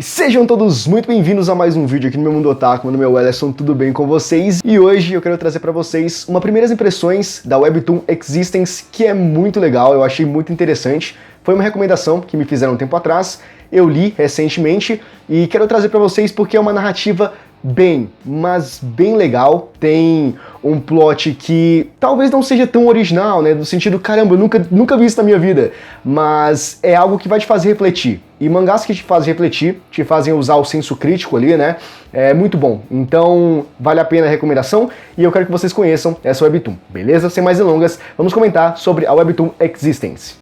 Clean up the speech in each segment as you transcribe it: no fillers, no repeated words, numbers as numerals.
Sejam todos muito bem-vindos a mais um vídeo aqui no Meu Mundo Otaku. Meu nome é Wellerson, tudo bem com vocês? E hoje eu quero trazer pra vocês uma primeiras impressões da Webtoon Existence, que é muito legal, eu achei muito interessante. Foi uma recomendação que me fizeram um tempo atrás, eu li recentemente e quero trazer pra vocês porque é uma narrativa mas bem legal. Tem um plot que talvez não seja tão original, né? No sentido, caramba, eu nunca vi isso na minha vida. Mas é algo que vai te fazer refletir. E mangás que te fazem refletir, te fazem usar o senso crítico ali, né? É muito bom. Então, vale a pena a recomendação e eu quero que vocês conheçam essa Webtoon, beleza? Sem mais delongas, vamos comentar sobre a Webtoon Existence.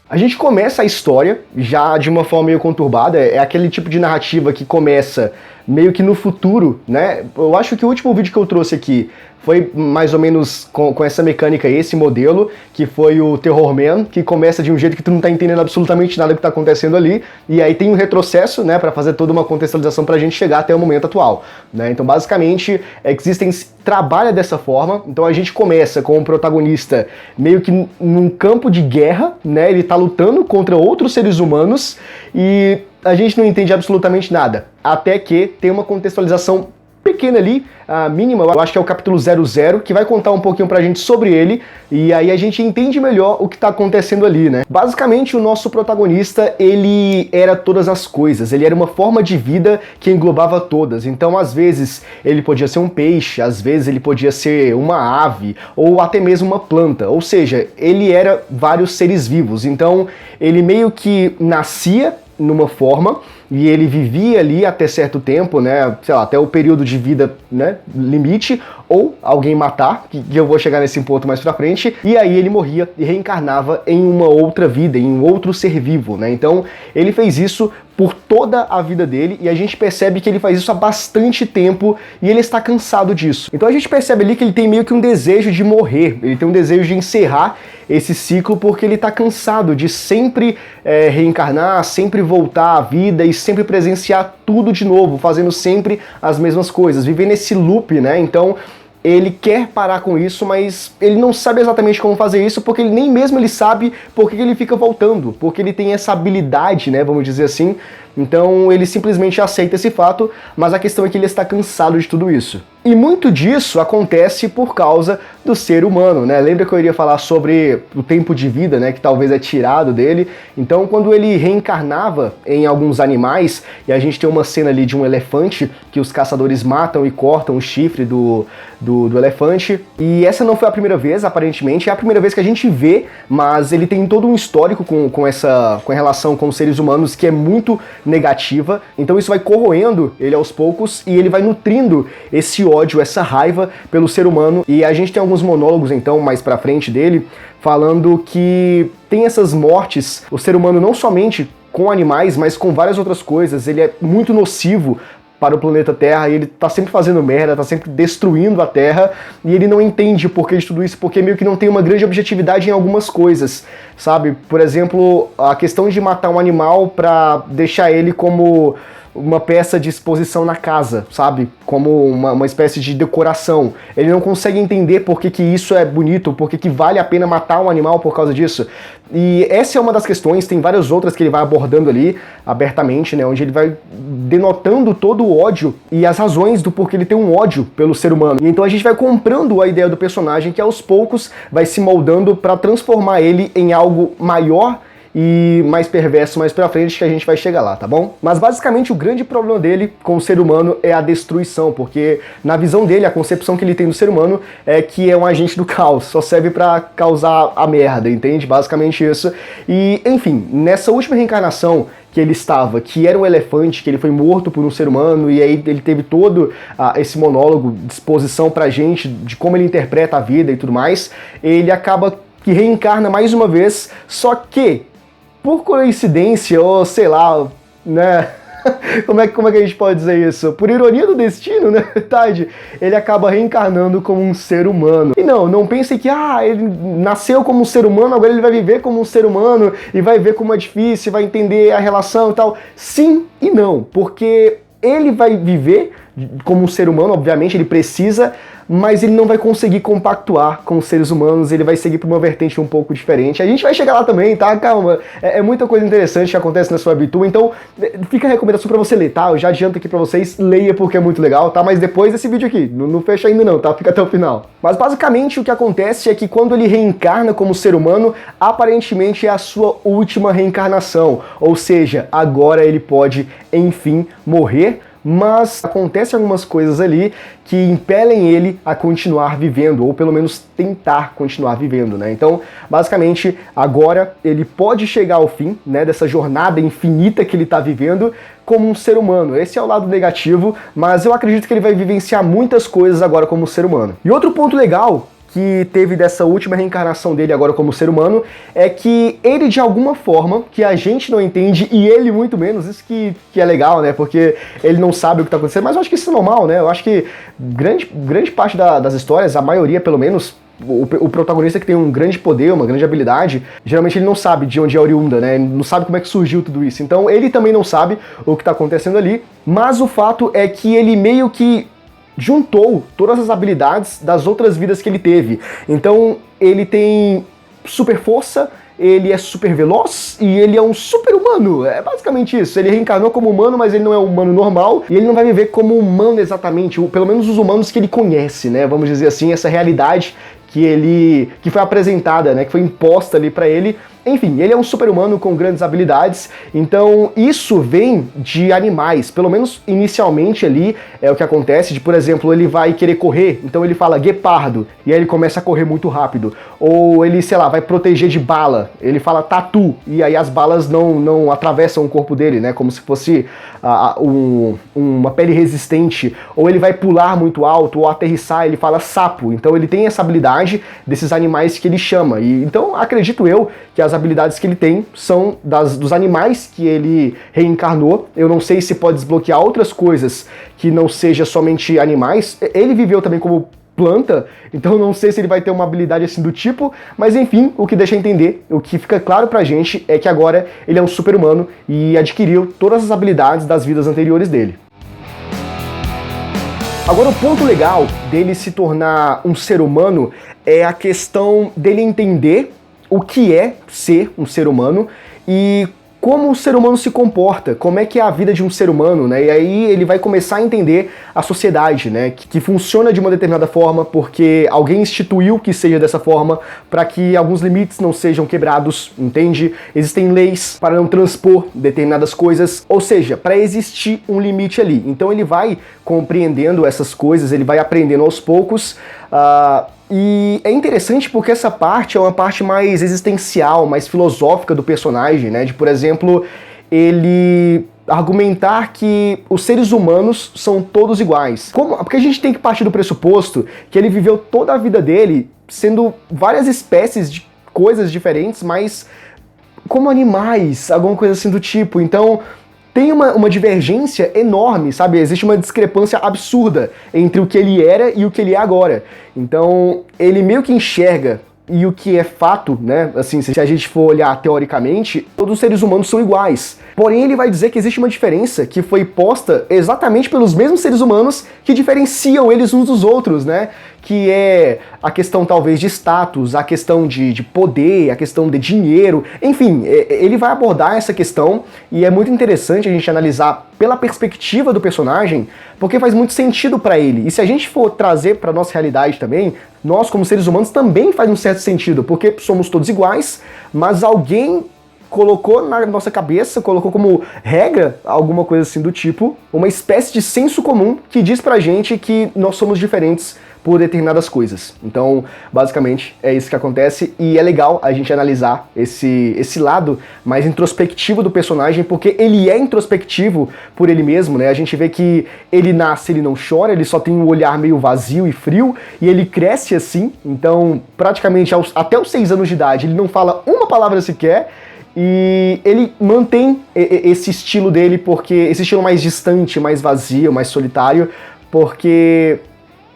A gente começa a história já de uma forma meio conturbada, é aquele tipo de narrativa que começa meio que no futuro, né? Eu acho que o último vídeo que eu trouxe aqui foi mais ou menos com essa mecânica, esse modelo, que foi o Terror Man, que começa de um jeito que tu não tá entendendo absolutamente nada que tá acontecendo ali, e aí tem um retrocesso, né, pra fazer toda uma contextualização pra gente chegar até o momento atual, né? Então, basicamente, Existence trabalha dessa forma. Então a gente começa com o protagonista meio que num campo de guerra, né? Ele tá lutando contra outros seres humanos e a gente não entende absolutamente nada, até que tem uma contextualização pequena ali, mínima, eu acho que é o capítulo 00, que vai contar um pouquinho pra gente sobre ele, e aí a gente entende melhor o que tá acontecendo ali, né? Basicamente, o nosso protagonista, ele era todas as coisas, ele era uma forma de vida que englobava todas, então às vezes ele podia ser um peixe, às vezes ele podia ser uma ave, ou até mesmo uma planta, ou seja, ele era vários seres vivos, então ele meio que nascia numa forma, e ele vivia ali até certo tempo, né, sei lá, até o período de vida, né, limite, ou alguém matar, que eu vou chegar nesse ponto mais pra frente, e aí ele morria e reencarnava em uma outra vida, em um outro ser vivo, né, então ele fez isso por toda a vida dele, e a gente percebe que ele faz isso há bastante tempo, e ele está cansado disso. Então a gente percebe ali que ele tem meio que um desejo de morrer, ele tem um desejo de encerrar esse ciclo, porque ele está cansado de sempre reencarnar, sempre voltar à vida, e sempre presenciar tudo de novo, fazendo sempre as mesmas coisas, vivendo esse loop, né, então ele quer parar com isso, mas ele não sabe exatamente como fazer isso, porque ele nem mesmo ele sabe por que ele fica voltando, porque ele tem essa habilidade, né, vamos dizer assim, então ele simplesmente aceita esse fato, mas a questão é que ele está cansado de tudo isso. E muito disso acontece por causa do ser humano, né? Lembra que eu iria falar sobre o tempo de vida, né, que talvez é tirado dele? Então, quando ele reencarnava em alguns animais, e a gente tem uma cena ali de um elefante, que os caçadores matam e cortam o chifre do elefante, e essa não foi a primeira vez, aparentemente, é a primeira vez que a gente vê, mas ele tem todo um histórico com a relação com os seres humanos que é muito negativa, então isso vai corroendo ele aos poucos, e ele vai nutrindo esse ódio, essa raiva pelo ser humano, e a gente tem alguns monólogos então mais pra frente dele, falando que tem essas mortes, o ser humano não somente com animais, mas com várias outras coisas, ele é muito nocivo para o planeta Terra, e ele tá sempre fazendo merda, tá sempre destruindo a Terra, e ele não entende o porquê de tudo isso, porque meio que não tem uma grande objetividade em algumas coisas, sabe? Por exemplo, a questão de matar um animal pra deixar ele como uma peça de exposição na casa, sabe? Como uma espécie de decoração. Ele não consegue entender por que isso é bonito, por que vale a pena matar um animal por causa disso. E essa é uma das questões, tem várias outras que ele vai abordando ali, abertamente, né? Onde ele vai denotando todo o ódio e as razões do porquê ele tem um ódio pelo ser humano. E então a gente vai comprando a ideia do personagem, que aos poucos vai se moldando para transformar ele em algo maior e mais perverso mais pra frente, que a gente vai chegar lá, tá bom? Mas basicamente o grande problema dele com o ser humano é a destruição, porque na visão dele, a concepção que ele tem do ser humano é que é um agente do caos, só serve pra causar a merda, entende? Basicamente isso. E, enfim, nessa última reencarnação que ele estava, que era um elefante, que ele foi morto por um ser humano, e aí ele teve todo esse monólogo de exposição pra gente, de como ele interpreta a vida e tudo mais, ele acaba que reencarna mais uma vez, só que por coincidência, ou sei lá, né, como é que a gente pode dizer isso? Por ironia do destino, né, verdade, ele acaba reencarnando como um ser humano. E não pensem que, ele nasceu como um ser humano, agora ele vai viver como um ser humano, e vai ver como é difícil, vai entender a relação e tal. Sim e não, porque ele vai viver como um ser humano, obviamente, ele precisa, mas ele não vai conseguir compactuar com os seres humanos, ele vai seguir por uma vertente um pouco diferente. A gente vai chegar lá também, tá? Calma. É muita coisa interessante que acontece nessa Webtoon, então fica a recomendação pra você ler, tá? Eu já adianto aqui pra vocês, leia porque é muito legal, tá? Mas depois desse vídeo aqui, não fecha ainda não, tá? Fica até o final. Mas basicamente o que acontece é que quando ele reencarna como ser humano, aparentemente é a sua última reencarnação, ou seja, agora ele pode, enfim, morrer, mas acontecem algumas coisas ali que impelem ele a continuar vivendo, ou pelo menos tentar continuar vivendo, né? Então, basicamente, agora ele pode chegar ao fim, né, dessa jornada infinita que ele está vivendo como um ser humano. Esse é o lado negativo, mas eu acredito que ele vai vivenciar muitas coisas agora como ser humano. E outro ponto legal que teve dessa última reencarnação dele agora como ser humano, é que ele de alguma forma, que a gente não entende, e ele muito menos, isso que é legal, né, porque ele não sabe o que tá acontecendo, mas eu acho que isso é normal, né, eu acho que grande parte das histórias, a maioria pelo menos, o protagonista que tem um grande poder, uma grande habilidade, geralmente ele não sabe de onde é oriunda, né? Ele não sabe como é que surgiu tudo isso. Então ele também não sabe o que tá acontecendo ali, mas o fato é que ele meio que juntou todas as habilidades das outras vidas que ele teve. Então ele tem super força, ele é super veloz e ele é um super humano. É basicamente isso. Ele reencarnou como humano, mas ele não é um humano normal e ele não vai viver como humano exatamente, ou pelo menos os humanos que ele conhece, né? Vamos dizer assim, essa realidade que foi apresentada, né, que foi imposta ali pra ele. Enfim, ele é um super-humano com grandes habilidades, então isso vem de animais, pelo menos inicialmente ali é o que acontece, de, por exemplo, ele vai querer correr, então ele fala guepardo, e aí ele começa a correr muito rápido. Ou ele, sei lá, vai proteger de bala, ele fala tatu, e aí as balas não atravessam o corpo dele, né, como se fosse uma pele resistente. Ou ele vai pular muito alto, ou aterrissar, ele fala sapo, então ele tem essa habilidade desses animais que ele chama, e então acredito eu que as habilidades que ele tem são dos animais que ele reencarnou. Eu não sei se pode desbloquear outras coisas que não seja somente animais. Ele viveu também como planta, então não sei se ele vai ter uma habilidade assim do tipo, mas enfim, o que deixa entender, o que fica claro pra gente é que agora ele é um super-humano e adquiriu todas as habilidades das vidas anteriores dele. Agora, o ponto legal dele se tornar um ser humano é a questão dele entender o que é ser um ser humano e como o ser humano se comporta, como é que é a vida de um ser humano, né? E aí ele vai começar a entender a sociedade, né? Que funciona de uma determinada forma porque alguém instituiu que seja dessa forma para que alguns limites não sejam quebrados, entende? Existem leis para não transpor determinadas coisas, ou seja, para existir um limite ali. Então ele vai compreendendo essas coisas, ele vai aprendendo aos poucos. E é interessante porque essa parte é uma parte mais existencial, mais filosófica do personagem, né? De, por exemplo, ele argumentar que os seres humanos são todos iguais. Porque a gente tem que partir do pressuposto que ele viveu toda a vida dele sendo várias espécies de coisas diferentes, mas como animais, alguma coisa assim do tipo. Então tem uma divergência enorme, sabe? Existe uma discrepância absurda entre o que ele era e o que ele é agora. Então, ele meio que enxerga, e o que é fato, né? Assim, se a gente for olhar teoricamente, todos os seres humanos são iguais. Porém, ele vai dizer que existe uma diferença que foi posta exatamente pelos mesmos seres humanos que diferenciam eles uns dos outros, né? Que é a questão talvez de status, a questão de poder, a questão de dinheiro, enfim, ele vai abordar essa questão e é muito interessante a gente analisar pela perspectiva do personagem, porque faz muito sentido pra ele. E se a gente for trazer pra nossa realidade também, nós como seres humanos também faz um certo sentido, porque somos todos iguais, mas alguém colocou na nossa cabeça, colocou como regra, alguma coisa assim do tipo, uma espécie de senso comum que diz pra gente que nós somos diferentes por determinadas coisas. Então, basicamente, é isso que acontece e é legal a gente analisar esse lado mais introspectivo do personagem, porque ele é introspectivo por ele mesmo, né? A gente vê que ele nasce, ele não chora, ele só tem um olhar meio vazio e frio, e ele cresce assim, então, praticamente até os 6 anos de idade, ele não fala uma palavra sequer, e ele mantém esse estilo dele, porque esse estilo mais distante, mais vazio, mais solitário, porque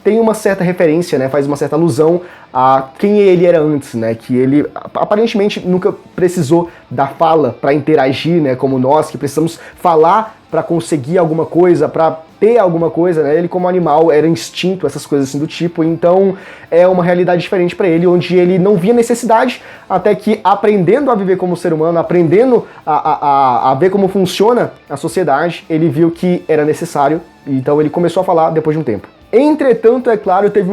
tem uma certa referência, né, faz uma certa alusão a quem ele era antes, né, que ele aparentemente nunca precisou da fala para interagir, né, como nós, que precisamos falar para conseguir alguma coisa, para ter alguma coisa, né? Ele como animal era instinto, essas coisas assim do tipo, então é uma realidade diferente para ele, onde ele não via necessidade, até que aprendendo a viver como ser humano, aprendendo a ver como funciona a sociedade, ele viu que era necessário, então ele começou a falar depois de um tempo. Entretanto, é claro, teve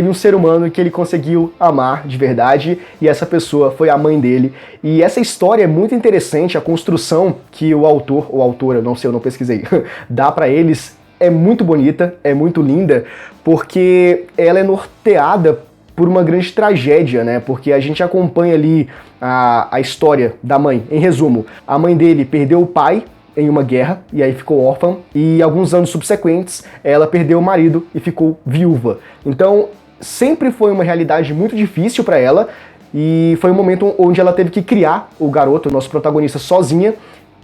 um ser humano que ele conseguiu amar de verdade, e essa pessoa foi a mãe dele. E essa história é muito interessante, a construção que o autor, ou autora, não sei, eu não pesquisei, dá pra eles é muito bonita, é muito linda, porque ela é norteada por uma grande tragédia, né? Porque a gente acompanha ali a história da mãe. Em resumo, a mãe dele perdeu o pai em uma guerra, e aí ficou órfã, e alguns anos subsequentes, ela perdeu o marido e ficou viúva. Então, sempre foi uma realidade muito difícil para ela, e foi um momento onde ela teve que criar o garoto, o nosso protagonista, sozinha,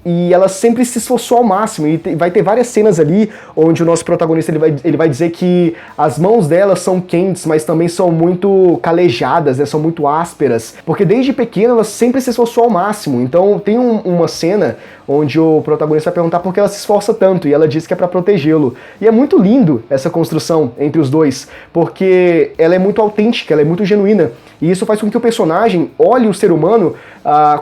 e ela sempre se esforçou ao máximo, e vai ter várias cenas ali onde o nosso protagonista ele vai dizer que as mãos dela são quentes, mas também são muito calejadas, né, são muito ásperas, porque desde pequena ela sempre se esforçou ao máximo. Então tem uma cena onde o protagonista vai perguntar por que ela se esforça tanto, e ela diz que é pra protegê-lo. E é muito lindo essa construção entre os dois, porque ela é muito autêntica, ela é muito genuína, e isso faz com que o personagem olhe o ser humano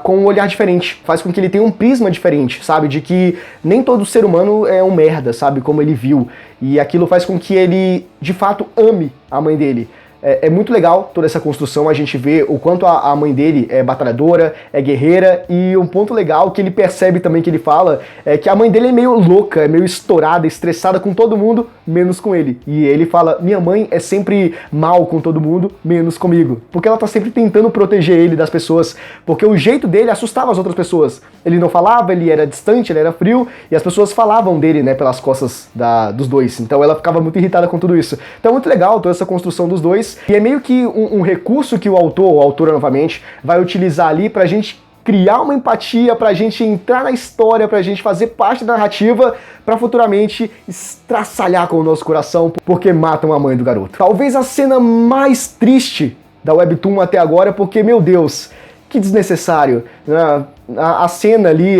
com um olhar diferente, faz com que ele tenha um prisma diferente, sabe? De que nem todo ser humano é um merda, sabe? Como ele viu. E aquilo faz com que ele, de fato, ame a mãe dele. É muito legal toda essa construção, a gente vê o quanto a mãe dele é batalhadora, é guerreira, e um ponto legal que ele percebe também, que ele fala, é que a mãe dele é meio louca, é meio estourada, estressada com todo mundo, menos com ele. E ele fala, minha mãe é sempre mal com todo mundo, menos comigo. Porque ela tá sempre tentando proteger ele das pessoas, porque o jeito dele assustava as outras pessoas. Ele não falava, ele era distante, ele era frio, e as pessoas falavam dele, né, pelas costas dos dois. Então ela ficava muito irritada com tudo isso. Então é muito legal toda essa construção dos dois, e é meio que um recurso que o autor, ou a autora novamente, vai utilizar ali pra gente criar uma empatia, pra gente entrar na história, pra gente fazer parte da narrativa, pra futuramente estraçalhar com o nosso coração, porque matam a mãe do garoto. Talvez a cena mais triste da Webtoon até agora, porque, meu Deus, que desnecessário. A cena ali,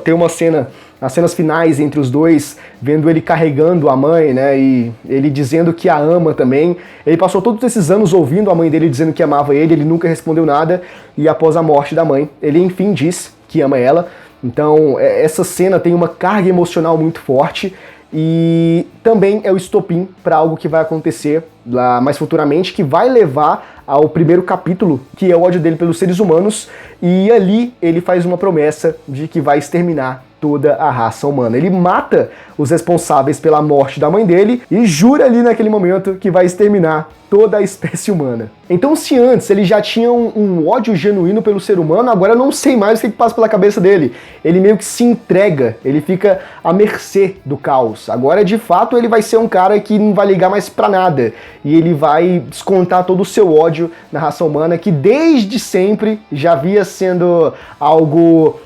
tem uma cena, as cenas finais entre os dois, vendo ele carregando a mãe, né, e ele dizendo que a ama também. Ele passou todos esses anos ouvindo a mãe dele dizendo que amava ele nunca respondeu nada, e após a morte da mãe, ele enfim diz que ama ela. Então, essa cena tem uma carga emocional muito forte, e também é o estopim para algo que vai acontecer lá mais futuramente, que vai levar ao primeiro capítulo, que é o ódio dele pelos seres humanos, e ali ele faz uma promessa de que vai exterminar toda a raça humana. Ele mata os responsáveis pela morte da mãe dele e jura ali naquele momento que vai exterminar toda a espécie humana. Então, se antes ele já tinha um ódio genuíno pelo ser humano, agora eu não sei mais o que passa pela cabeça dele. Ele meio que se entrega, ele fica à mercê do caos. Agora, de fato, ele vai ser um cara que não vai ligar mais pra nada, e ele vai descontar todo o seu ódio na raça humana, que desde sempre já via sendo algo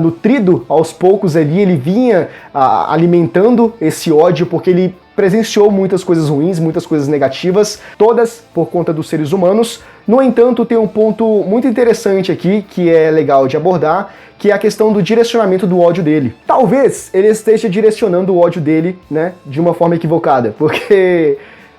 nutrido aos poucos ali. Ele vinha alimentando esse ódio porque ele presenciou muitas coisas ruins, muitas coisas negativas, todas por conta dos seres humanos. No entanto, tem um ponto muito interessante aqui, que é legal de abordar, que é a questão do direcionamento do ódio dele. Talvez ele esteja direcionando o ódio dele, né, de uma forma equivocada, porque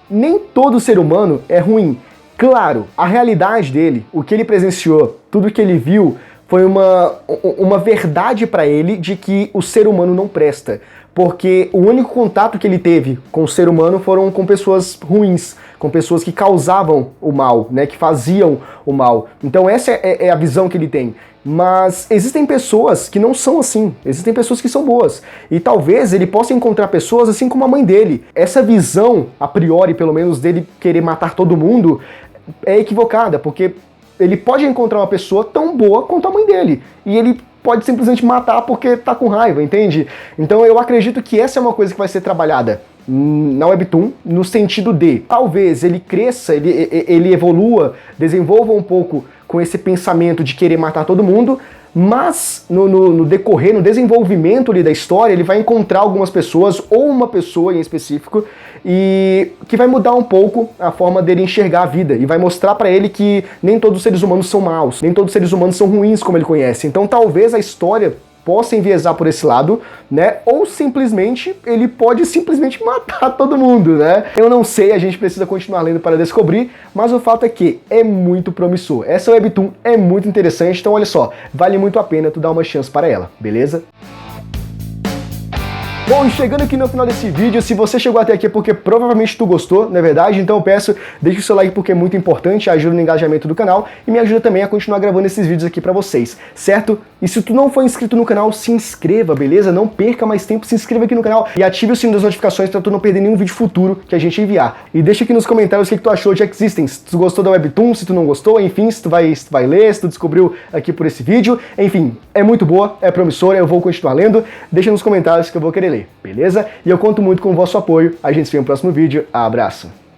nem todo ser humano é ruim. Claro, a realidade dele, o que ele presenciou, tudo que ele viu, foi uma verdade para ele de que o ser humano não presta. Porque o único contato que ele teve com o ser humano foram com pessoas ruins, com pessoas que causavam o mal, né, que faziam o mal. Então essa é a visão que ele tem. Mas existem pessoas que não são assim, existem pessoas que são boas. E talvez ele possa encontrar pessoas assim como a mãe dele. Essa visão, a priori pelo menos, dele querer matar todo mundo é equivocada, porque ele pode encontrar uma pessoa tão boa quanto a mãe dele, e ele pode simplesmente matar porque tá com raiva, entende? Então eu acredito que essa é uma coisa que vai ser trabalhada na Webtoon, no sentido de, talvez ele cresça, ele evolua, desenvolva um pouco com esse pensamento de querer matar todo mundo, mas no decorrer, no desenvolvimento ali da história, ele vai encontrar algumas pessoas, ou uma pessoa em específico, e que vai mudar um pouco a forma dele enxergar a vida, e vai mostrar pra ele que nem todos os seres humanos são maus, nem todos os seres humanos são ruins como ele conhece. Então talvez a história possa enviesar por esse lado, né? Ou simplesmente, ele pode simplesmente matar todo mundo, né? Eu não sei, a gente precisa continuar lendo para descobrir, mas o fato é que é muito promissor. Essa webtoon é muito interessante, então olha só, vale muito a pena tu dar uma chance para ela, beleza? Bom, e chegando aqui no final desse vídeo, se você chegou até aqui é porque provavelmente tu gostou, não é verdade? Então eu peço, deixe o seu like porque é muito importante, ajuda no engajamento do canal e me ajuda também a continuar gravando esses vídeos aqui pra vocês, certo? E se tu não for inscrito no canal, se inscreva, beleza? Não perca mais tempo, se inscreva aqui no canal e ative o sino das notificações pra tu não perder nenhum vídeo futuro que a gente enviar. E deixa aqui nos comentários o que tu achou de Existence, se tu gostou da webtoon, se tu não gostou, enfim, se tu vai ler, se tu descobriu aqui por esse vídeo, enfim, é muito boa, é promissora, eu vou continuar lendo, deixa nos comentários que eu vou querer ler. Beleza? E eu conto muito com o vosso apoio. A gente se vê no próximo vídeo. Abraço!